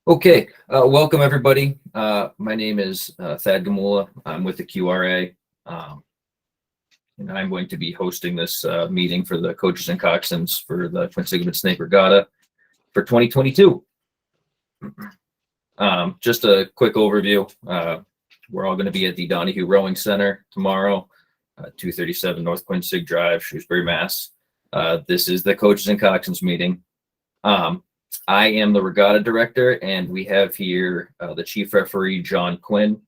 Okay, welcome everybody. My name is Thad Gamula. I'm with the QRA, and I'm going to be hosting this meeting for the coaches and coxswains for the Quinsigamond Snake Regatta for 2022. Just a quick overview. We're all going to be at the Donahue Rowing Center tomorrow, 237 North Quinsig Drive, Shrewsbury, Mass. This is the coaches and coxswains meeting. I am the regatta director, and we have here the chief referee, John Quinn,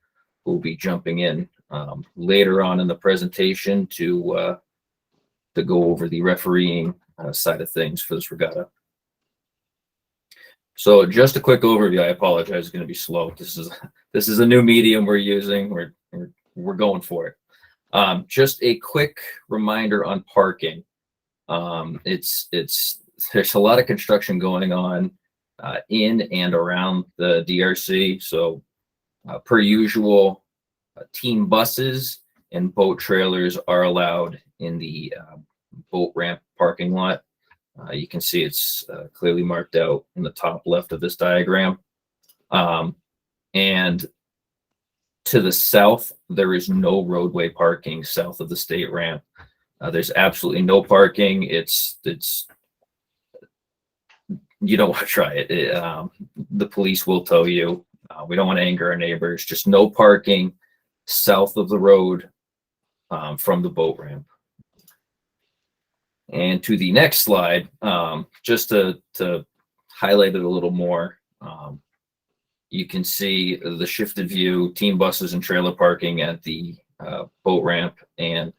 who will be jumping in later on in the presentation to go over the refereeing side of things for this regatta. So just a quick overview. I apologize, it's going to be slow. This is a new medium we're using. We're going for it. Just a quick reminder on parking. There's a lot of construction going on in and around the DRC. So per usual, team buses and boat trailers are allowed in the boat ramp parking lot. You can see it's clearly marked out in the top left of this diagram. And to the south, there is no roadway parking south of the state ramp. There's absolutely no parking. You don't want to try it. The police will tow you. We don't want to anger our neighbors. Just no parking south of the road from the boat ramp. And to the next slide, just to highlight it a little more, you can see the shifted view, team buses and trailer parking at the boat ramp. And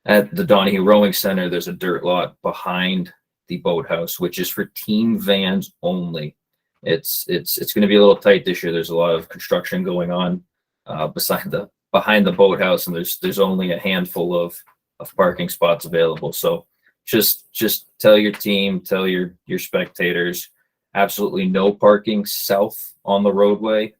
at the Donahue Rowing Center, there's a dirt lot behind the boathouse, which is for team vans only. It's going to be a little tight this year. There's a lot of construction going on behind the boathouse, and there's only a handful of parking spots available. So just tell your team, tell your spectators, absolutely no parking south on the roadway.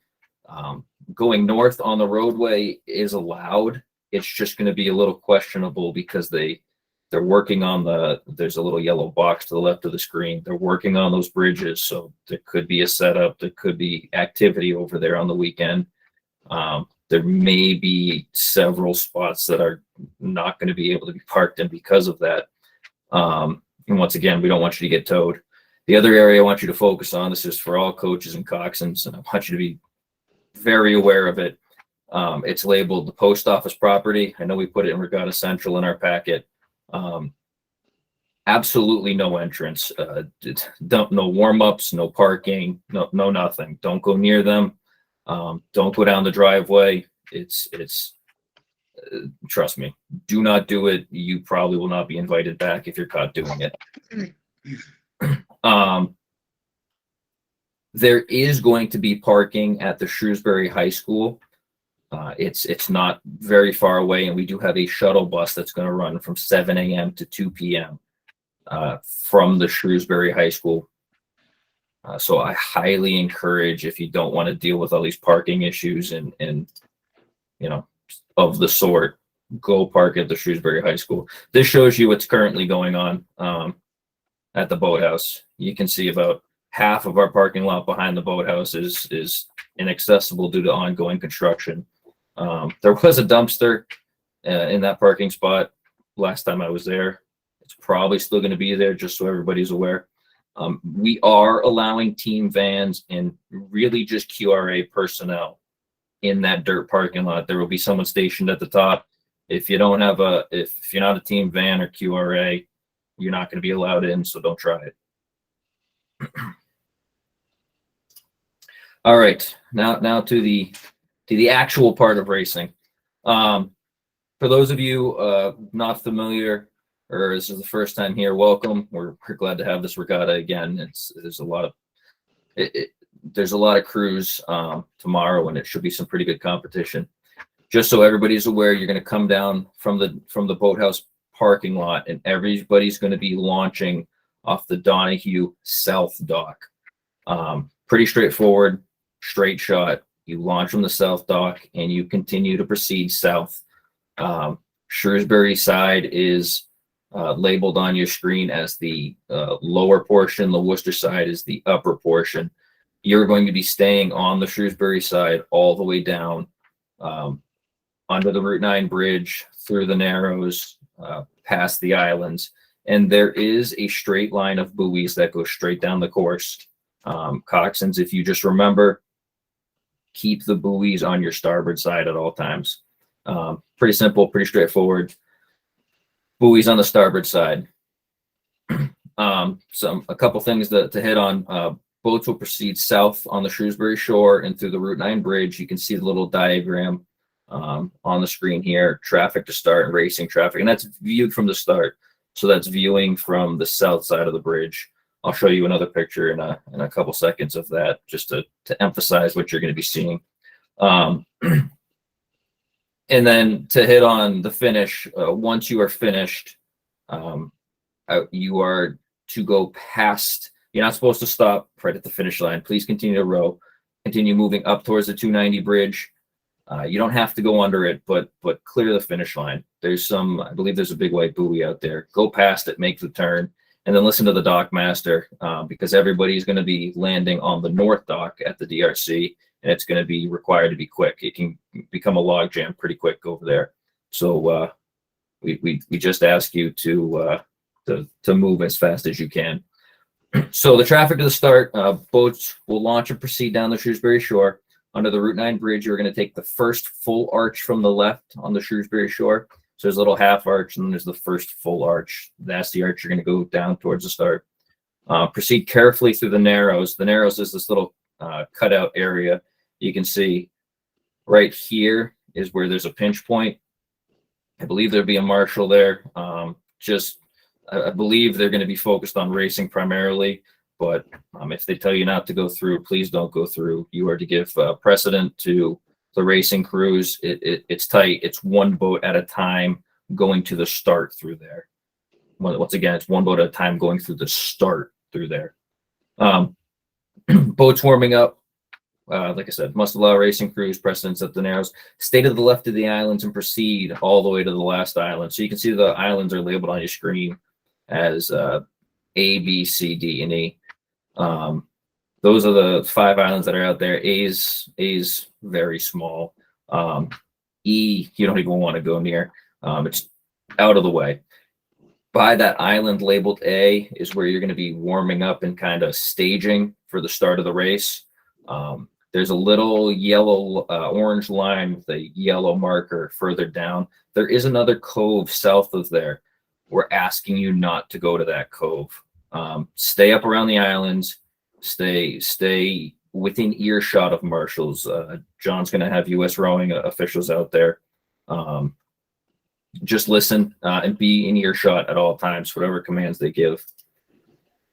Going north on the roadway is allowed. It's just going to be a little questionable because they're working on there's a little yellow box to the left of the screen. They're working on those bridges. So there could be a setup. There could be activity over there on the weekend. There may be several spots that are not going to be able to be parked in because of that. And once again, we don't want you to get towed. The other area I want you to focus on, this is for all coaches and coxswains, and I want you to be very aware of it. It's labeled the post office property. I know we put it in Regatta Central in our packet. Absolutely no entrance, no warm-ups, no parking, no nothing. Don't go near them. Don't go down the driveway. Trust me, do not do it. You probably will not be invited back if you're caught doing it. There is going to be parking at the Shrewsbury High School. It's not very far away, and we do have a shuttle bus that's going to run from 7 a.m. to 2 p.m. From the Shrewsbury High School. So I highly encourage, if you don't want to deal with all these parking issues and of the sort, go park at the Shrewsbury High School. This shows you what's currently going on at the boathouse. You can see about half of our parking lot behind the boathouse is inaccessible due to ongoing construction. There was a dumpster in that parking spot last time I was there. It's probably still going to be there, just so everybody's aware. We are allowing team vans and really just QRA personnel in that dirt parking lot. There will be someone stationed at the top. If you're not a team van or QRA, you're not going to be allowed in, so don't try it. All right, now to the actual part of racing. For those of you not familiar, or this is the first time here, welcome. We're glad to have this regatta again. There's a lot of crews tomorrow, and it should be some pretty good competition. Just so everybody's aware, you're going to come down from the boathouse parking lot, and everybody's going to be launching off the Donahue South dock. Pretty straightforward, straight shot. You launch from the south dock, and you continue to proceed south. Shrewsbury side is labeled on your screen as the lower portion. The Worcester side is the upper portion. you're going to be staying on the Shrewsbury side all the way down, under the Route 9 bridge, through the Narrows, past the islands. And there is a straight line of buoys that go straight down the course. Coxswains, if you just remember, keep the buoys on your starboard side at all times. Pretty simple, pretty straightforward. Buoys on the starboard side. A couple things to hit on. Boats will proceed south on the Shrewsbury shore and through the Route 9 bridge. You can see the little diagram on the screen here, traffic to start and racing traffic. And that's viewed from the start. So that's viewing from the south side of the bridge. I'll show you another picture in a couple seconds of that, just to emphasize what you're going to be seeing. And then to hit on the finish, once you are finished, you are to go past. You're not supposed to stop right at the finish line. Please continue to row. Continue moving up towards the 290 bridge. You don't have to go under it, but clear the finish line. There's I believe there's a big white buoy out there. Go past it, make the turn, and then listen to the dock master, because everybody's going to be landing on the north dock at the DRC, and it's going to be required to be quick. It can become a log jam pretty quick over there. So we just ask you to move as fast as you can. So the traffic to the start, boats will launch and proceed down the Shrewsbury shore. Under the Route 9 bridge, you're going to take the first full arch from the left on the Shrewsbury shore. So there's a little half arch, and then there's the first full arch. That's the arch you're going to go down towards the start. Proceed carefully through the Narrows. The Narrows is this little cutout area. You can see right here is where there's a pinch point. I believe there'll be a marshal there. I believe they're going to be focused on racing primarily. But if they tell you not to go through, please don't go through. You are to give precedent to the racing crews. It's tight. It's one boat at a time going to the start through there. Once again, it's one boat at a time going through the start through there. Boats warming up. Like I said, must allow racing crews precedence at the Narrows. Stay to the left of the islands and proceed all the way to the last island. So you can see the islands are labeled on your screen as A, B, C, D, and E. Those are the 5 islands that are out there. A's very small. E, you don't even want to go near. It's out of the way. By that island labeled A is where you're going to be warming up and kind of staging for the start of the race. There's a little yellow, orange line with a yellow marker further down. There is another cove south of there. We're asking you not to go to that cove. Stay up around the islands. Stay within earshot of marshals. John's going to have U.S. rowing officials out there. Just listen and be in earshot at all times, whatever commands they give.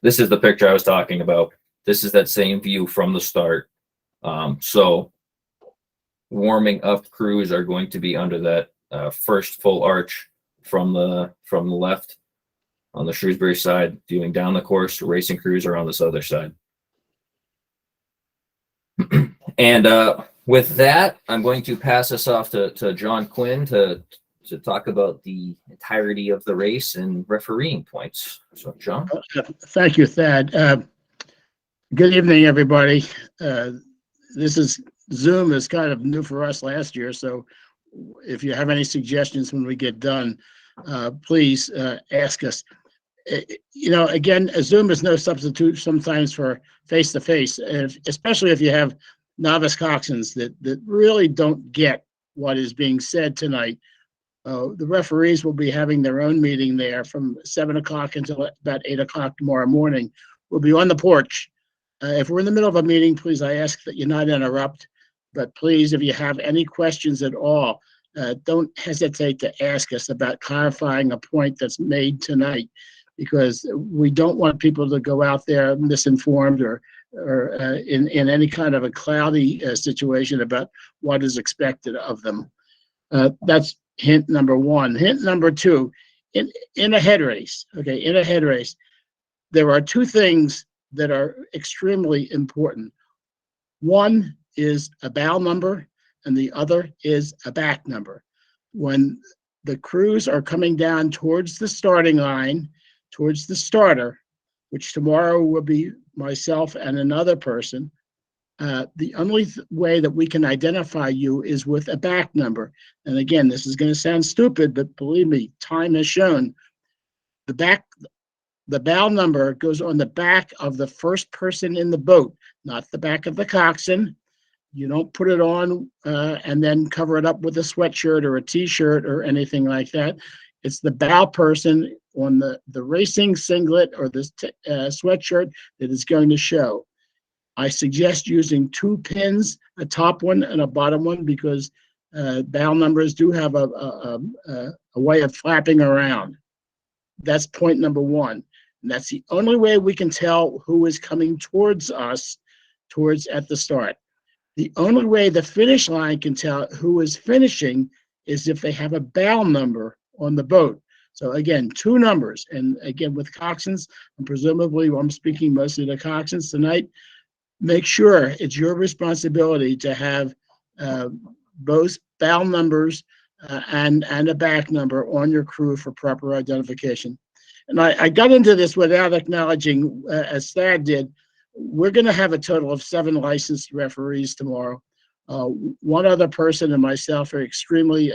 This is the picture I was talking about. This is that same view from the start. So warming up crews are going to be under that first full arch from the left on the Shrewsbury side, viewing down the course. Racing crews are on this other side. And with that, I'm going to pass this off to John Quinn to talk about the entirety of the race and refereeing points. So, John. Thank you, Thad. Good evening, everybody. Zoom is kind of new for us last year, so if you have any suggestions when we get done, please ask us. Again, Zoom is no substitute sometimes for face-to-face, especially if you have novice coxswains that really don't get what is being said tonight. The referees will be having their own meeting there from 7 o'clock until about 8 o'clock tomorrow morning. We'll be on the porch. If we're in the middle of a meeting, please, I ask that you not interrupt. But please, if you have any questions at all, don't hesitate to ask us about clarifying a point that's made tonight, because we don't want people to go out there misinformed or in any kind of a cloudy situation about what is expected of them. That's hint number one. Hint number two, in a head race, there are two things that are extremely important. One is a bow number, and the other is a back number. When the crews are coming down towards the starting line, towards the starter, which tomorrow will be myself and another person, The only way that we can identify you is with a back number. And again, this is going to sound stupid, but believe me, time has shown the bow number goes on the back of the first person in the boat, not the back of the coxswain. You don't put it on and then cover it up with a sweatshirt or a t-shirt or anything like that. It's the bow person on the racing singlet or the sweatshirt that is going to show. I suggest using 2 pins, a top one and a bottom one, because bow numbers do have a way of flapping around. That's point number 1. And that's the only way we can tell who is coming towards us at the start. The only way the finish line can tell who is finishing is if they have a bow number on the boat. So again, 2 numbers. And again, with coxswains, and presumably I'm speaking mostly to coxswains tonight, make sure it's your responsibility to have both bow numbers and a back number on your crew for proper identification. And I got into this without acknowledging, as Thad did, we're going to have a total of 7 licensed referees tomorrow. One other person and myself are extremely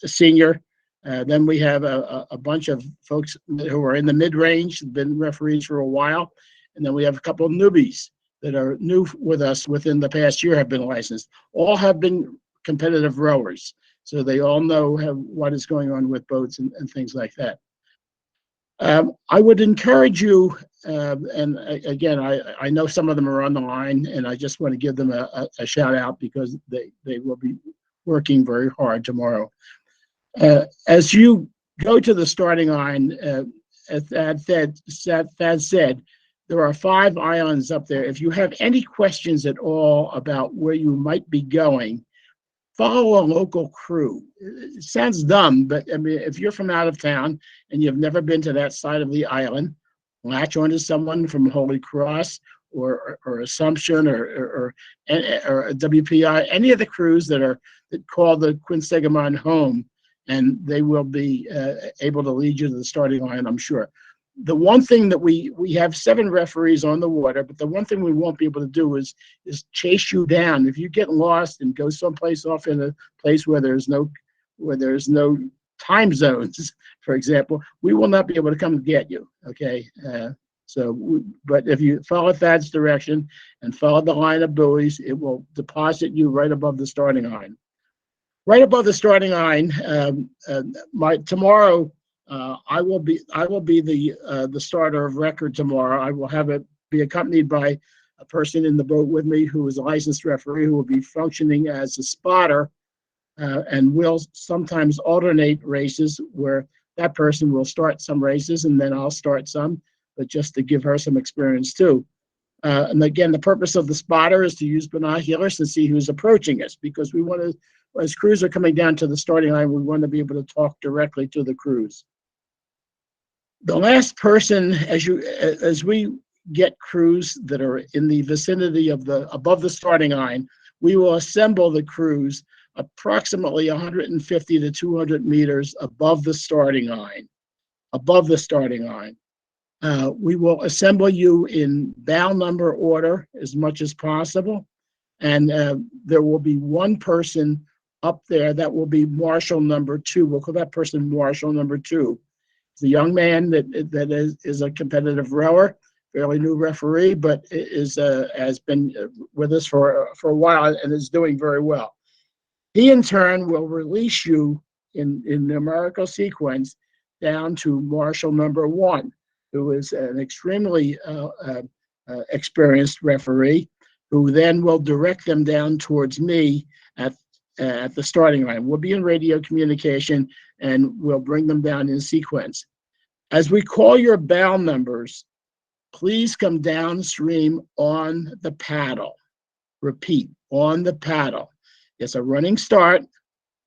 senior. Then we have a bunch of folks who are in the mid-range, been referees for a while. And then we have a couple of newbies that are new with us within the past year, have been licensed. All have been competitive rowers. So they all know what is going on with boats and things like that. I would encourage you, and again, I know some of them are on the line, and I just want to give them a shout out because they will be working very hard tomorrow. As you go to the starting line, as Thad said, there are 5 islands up there. If you have any questions at all about where you might be going, follow a local crew. It sounds dumb, but I mean, if you're from out of town and you've never been to that side of the island, latch onto someone from Holy Cross or Assumption or WPI, any of the crews that call the Quinsigamond home, and they will be able to lead you to the starting line, I'm sure. The one thing that we have 7 referees on the water, but the one thing we won't be able to do is chase you down. If you get lost and go someplace off in a place where there's no time zones, for example, we will not be able to come and get you. Okay. But if you follow Thad's direction and follow the line of buoys, it will deposit you right above the starting line. Right above the starting line, tomorrow. I will be the starter of record tomorrow. I will be accompanied by a person in the boat with me who is a licensed referee who will be functioning as a spotter, and will sometimes alternate races where that person will start some races and then I'll start some, but just to give her some experience too. And again, the purpose of the spotter is to use binoculars to see who's approaching us, because we want to, as crews are coming down to the starting line, we want to be able to talk directly to the crews. The last person, as we get crews that are in the vicinity of above the starting line, we will assemble the crews approximately 150 to 200 meters above the starting line. Above the starting line, we will assemble you in bow number order as much as possible, and there will be one person up there that will be marshal number 2. We'll call that person marshal number 2. It's a young man that is a competitive rower, fairly new referee, but has been with us for a while and is doing very well. He in turn will release you in numerical sequence down to marshal number 1, who is an extremely experienced referee, who then will direct them down towards me at the starting line. We'll be in radio communication and we'll bring them down in sequence. As we call your bow numbers, please come downstream on the paddle. Repeat, on the paddle. It's a running start,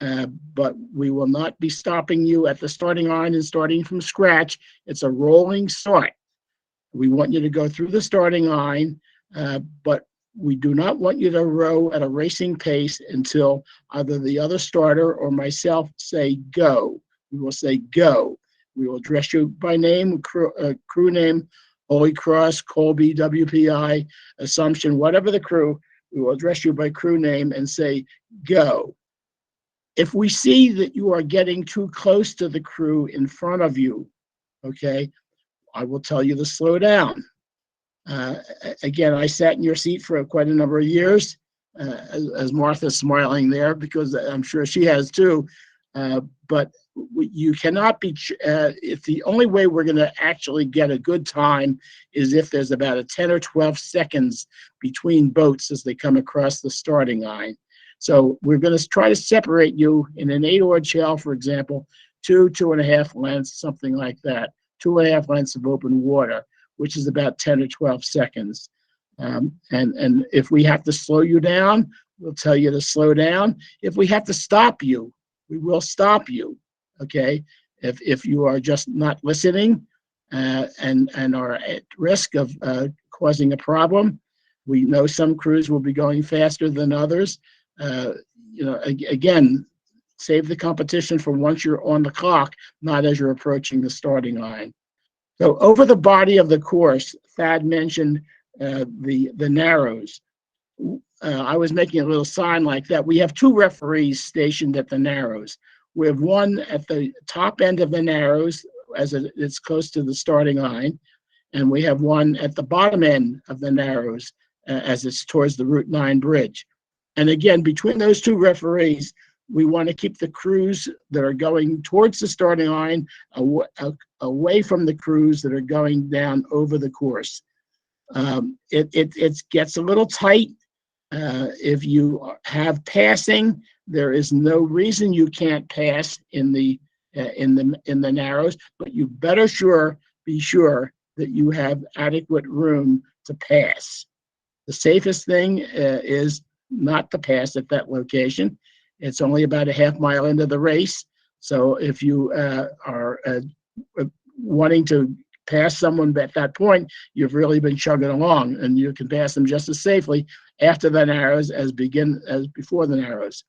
but we will not be stopping you at the starting line and starting from scratch. It's a rolling start. We want you to go through the starting line, but we do not want you to row at a racing pace until either the other starter or myself say go. We will say go. We will address you by name, crew name, Holy Cross, Colby, WPI, Assumption, whatever the crew, we will address you by crew name and say, go. If we see that you are getting too close to the crew in front of you, okay, I will tell you to slow down. Again, I sat in your seat for quite a number of years, as Martha's smiling there, because I'm sure she has too. But you cannot be, if the only way we're going to actually get a good time is if there's about a 10 or 12 seconds between boats as they come across the starting line. So we're going to try to separate you in an 8-oar channel, for example, 2.5 lengths, something like that, 2.5 lengths of open water, which is about 10 or 12 seconds. And if we have to slow you down, we'll tell you to slow down. If we have to stop you, we will stop you, okay? If you are just not listening and are at risk of causing a problem, we know some crews will be going faster than others. Again, save the competition for once you're on the clock, not as you're approaching the starting line. So over the body of the course, Thad mentioned the narrows. I was making a little sign like that. We have 2 referees stationed at the narrows. We have one at the top end of the narrows as it's close to the starting line, and we have one at the bottom end of the narrows as it's towards the Route 9 bridge. And again, between those 2 referees, we want to keep the crews that are going towards the starting line away from the crews that are going down over the course. It gets a little tight. If you have passing, there is no reason you can't pass in the narrows, but you better be sure that you have adequate room to pass. The safest thing is not to pass at that location. It's only about a half mile into the race. So if you are wanting to pass someone at that point, you've really been chugging along, and you can pass them just as safely after the narrows as before the narrows.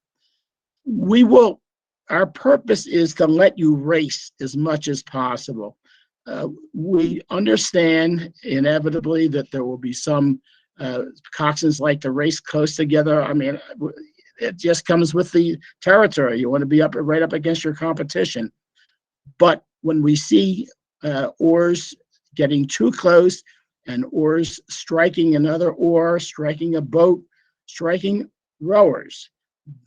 Our purpose is to let you race as much as possible. We understand inevitably that there will be some coxswains like to race close together. I mean, it just comes with the territory. You want to be right up against your competition. But when we see oars getting too close and oars striking another oar, striking a boat, striking rowers,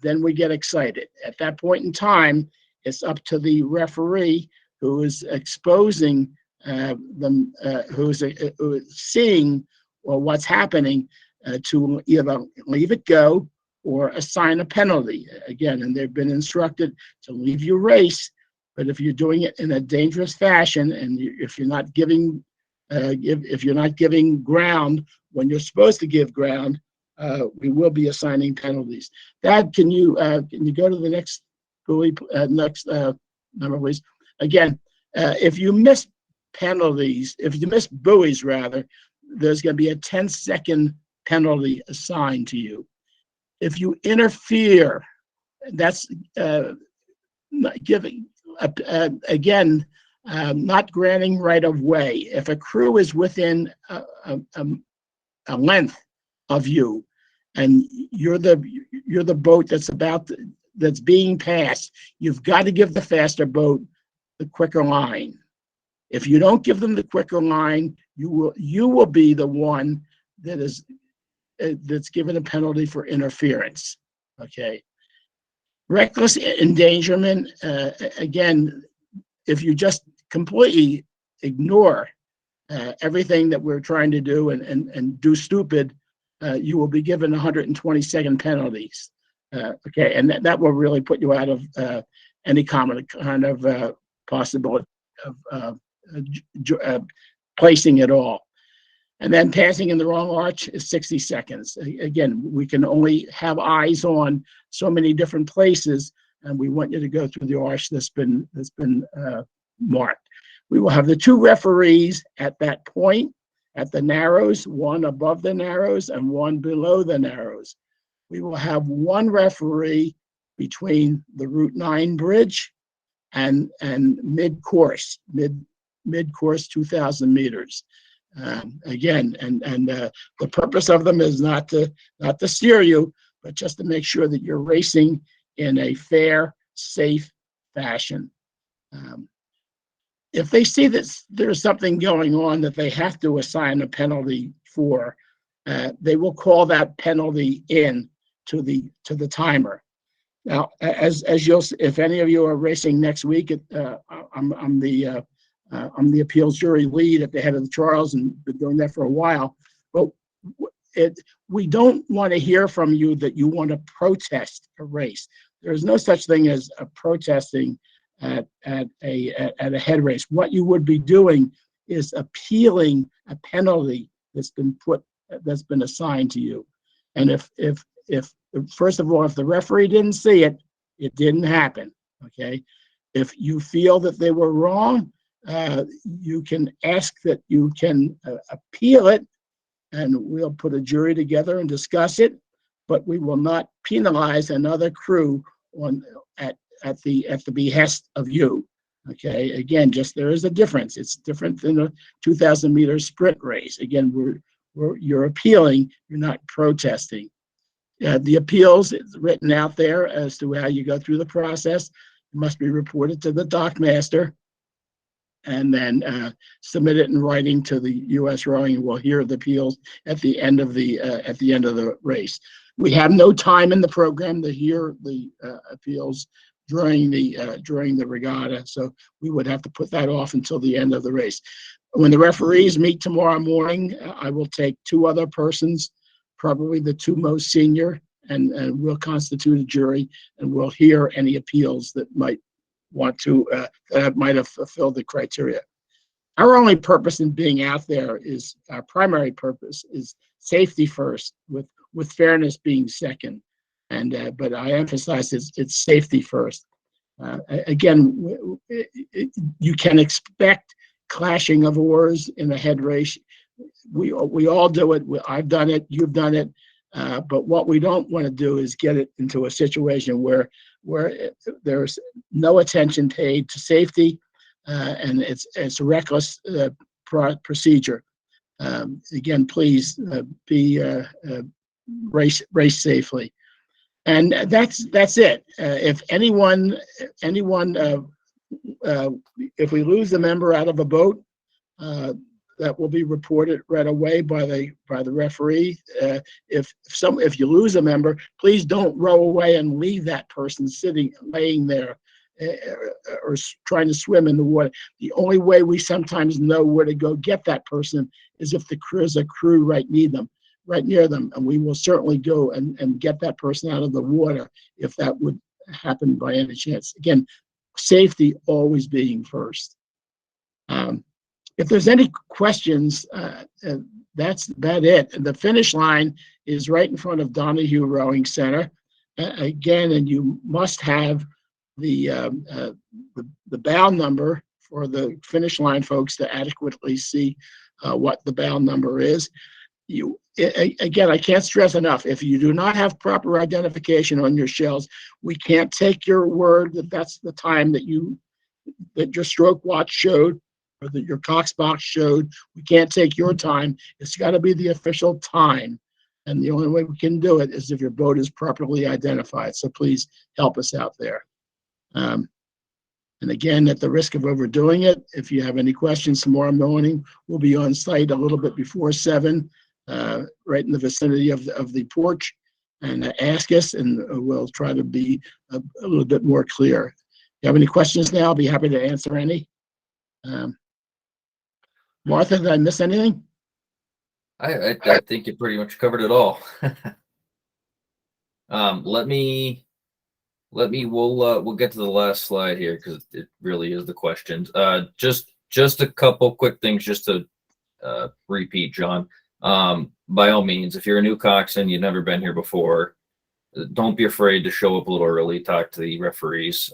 then we get excited. At that point in time, it's up to the referee who is exposing them, who is seeing what's happening, to either leave it go or assign a penalty. Again, and they've been instructed to leave your race, but if you're doing it in a dangerous fashion, and if you're not giving ground when you're supposed to give ground, we will be assigning penalties. Thad, can you go to the next buoy, number, please? Again, if you miss buoys rather, there's going to be a 10-second penalty assigned to you. If you interfere, that's not giving, again, not granting right of way. If a crew is within a length of you, and you're the boat that's being passed, you've got to give the faster boat the quicker line. If you don't give them the quicker line, you will be the one that's given a penalty for interference. Okay. Reckless endangerment. Again, if you just completely ignore everything that we're trying to do and do stupid, you will be given 120-second penalties. Okay, and that will really put you out of any kind of possibility of placing at all. And then passing in the wrong arch is 60 seconds. Again, we can only have eyes on so many different places, and we want you to go through the arch that's been marked. We will have the 2 referees at that point, at the narrows, one above the narrows and one below the narrows. We will have 1 referee between the Route 9 bridge and mid-course, 2,000 meters. Again, and the purpose of them is not to steer you, but just to make sure that you're racing in a fair, safe fashion. If they see that there's something going on that they have to assign a penalty for, they will call that penalty in to the timer. Now, as you'll, if any of you are racing next week, I'm the appeals jury lead at the head of the trials and been doing that for a while. But we don't want to hear from you that you want to protest a race. There's no such thing as a protesting at a head race. What you would be doing is appealing a penalty that's been assigned to you. And if first of all, if the referee didn't see it, it didn't happen. Okay. If you feel that they were wrong, you can ask that you can appeal it, and we'll put a jury together and discuss it. But we will not penalize another crew at the behest of you. Okay. Again, just there is a difference. It's different than a 2,000-meter sprint race. Again, you're appealing. You're not protesting. The appeals is written out there as to how you go through the process. It must be reported to the dockmaster, and then submit it in writing to the U.S. Rowing, and we'll hear the appeals at the end of the race. We have no time in the program to hear the appeals during the regatta, so we would have to put that off until the end of the race. When the referees meet tomorrow morning, I will take two other persons, probably the two most senior, and we'll constitute a jury, and we'll hear any appeals that might want to that might have fulfilled the criteria. Our only purpose in being out there is, our primary purpose is safety first, with fairness being second. And but I emphasize it's safety first. Again, you can expect clashing of oars in a head race. We all do it. I've done it. You've done it. But what we don't want to do is get it into a situation where there's no attention paid to safety, and it's a reckless procedure. Again, please race safely, and that's it. If anyone, if we lose a member out of a boat, that will be reported right away by the referee. If you lose a member, please don't row away and leave that person laying there or trying to swim in the water. The only way we sometimes know where to go get that person is if there's a crew right near them, and we will certainly go and get that person out of the water if that would happen by any chance. Again, safety always being first. If there's any questions, that's about it. The finish line is right in front of Donahue Rowing Center. Again, and you must have the bow number for the finish line folks to adequately see what the bow number is. Again, I can't stress enough, if you do not have proper identification on your shells, we can't take your word that that's the time that your stroke watch showed, or that your Cox box showed. We can't take your time. It's got to be the official time. And the only way we can do it is if your boat is properly identified. So please help us out there. And again, at the risk of overdoing it, if you have any questions tomorrow morning, we'll be on site a little bit before 7, right in the vicinity of the porch, and ask us, and we'll try to be a little bit more clear. If you have any questions now, I'll be happy to answer any. Martha, did I miss anything? I think you pretty much covered it all. We'll get to the last slide here because it really is the questions. Just a couple quick things just to repeat, John. By all means, if you're a new coxswain, you've never been here before, don't be afraid to show up a little early, talk to the referees.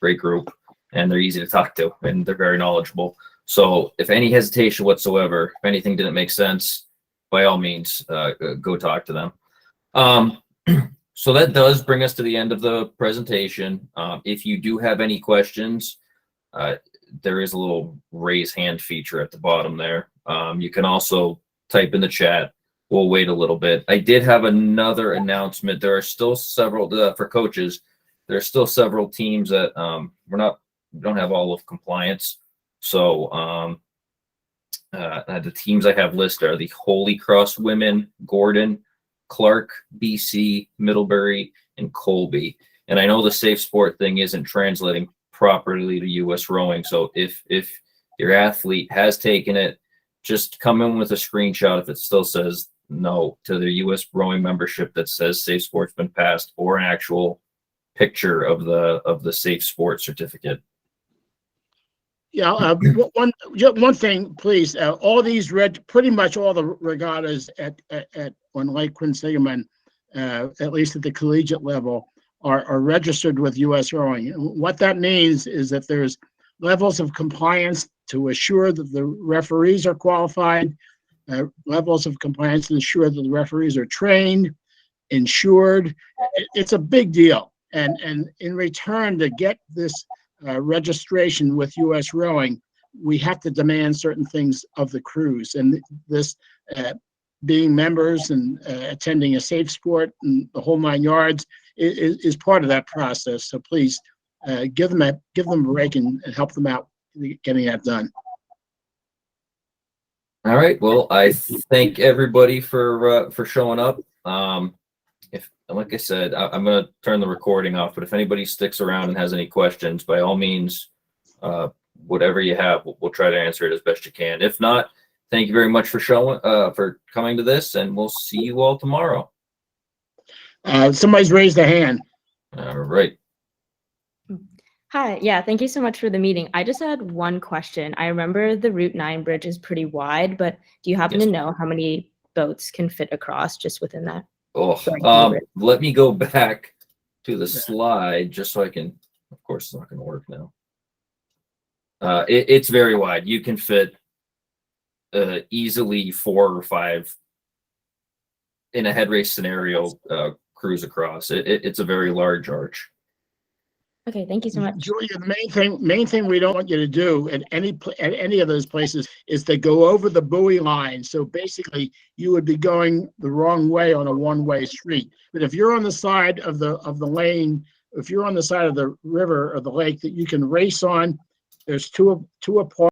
Great group, and they're easy to talk to, and they're very knowledgeable. So if any hesitation whatsoever, if anything didn't make sense, by all means, go talk to them. So that does bring us to the end of the presentation. If you do have any questions, there is a little raise hand feature at the bottom there. You can also type in the chat. We'll wait a little bit. I did have another announcement. There are still several for coaches. There are still several teams that we don't have all of compliance. So the teams I have listed are the Holy Cross Women, Gordon, Clark, BC, Middlebury, and Colby. And I know the safe sport thing isn't translating properly to U.S. rowing. So if your athlete has taken it, just come in with a screenshot if it still says no to the U.S. rowing membership that says safe sport's been passed, or an actual picture of the safe sport certificate. Yeah, one thing, please. All these pretty much all the regattas at on Lake Quinsigamond, at least at the collegiate level, are registered with U.S. Rowing. What that means is that there's levels of compliance to assure that the referees are qualified, levels of compliance to ensure that the referees are trained, insured. It's a big deal, and in return to get this registration with U.S. Rowing, we have to demand certain things of the crews, and this being members and attending a safe sport and the whole 9 yards is part of that process. So please give them a break and help them out getting that done. All right. Well, I thank everybody for showing up. If, like I said, I'm going to turn the recording off, but if anybody sticks around and has any questions, by all means, whatever you have, we'll try to answer it as best you can. If not, thank you very much for coming to this, and we'll see you all tomorrow. Somebody's raised a hand. All right. Hi, yeah, thank you so much for the meeting. I just had one question. I remember the Route 9 bridge is pretty wide, but do you happen to know how many boats can fit across just within that? Oh, let me go back to the slide just so I can, of course, it's not going to work now. It's very wide. You can fit easily 4 or 5 in a head race scenario, cruise across. It's a very large arch. Okay, thank you so much. Julia, the main thing we don't want you to do at any of those places is to go over the buoy line. So basically, you would be going the wrong way on a one-way street. But if you're on the side of the lane, if you're on the side of the river or the lake that you can race on, there's two apart.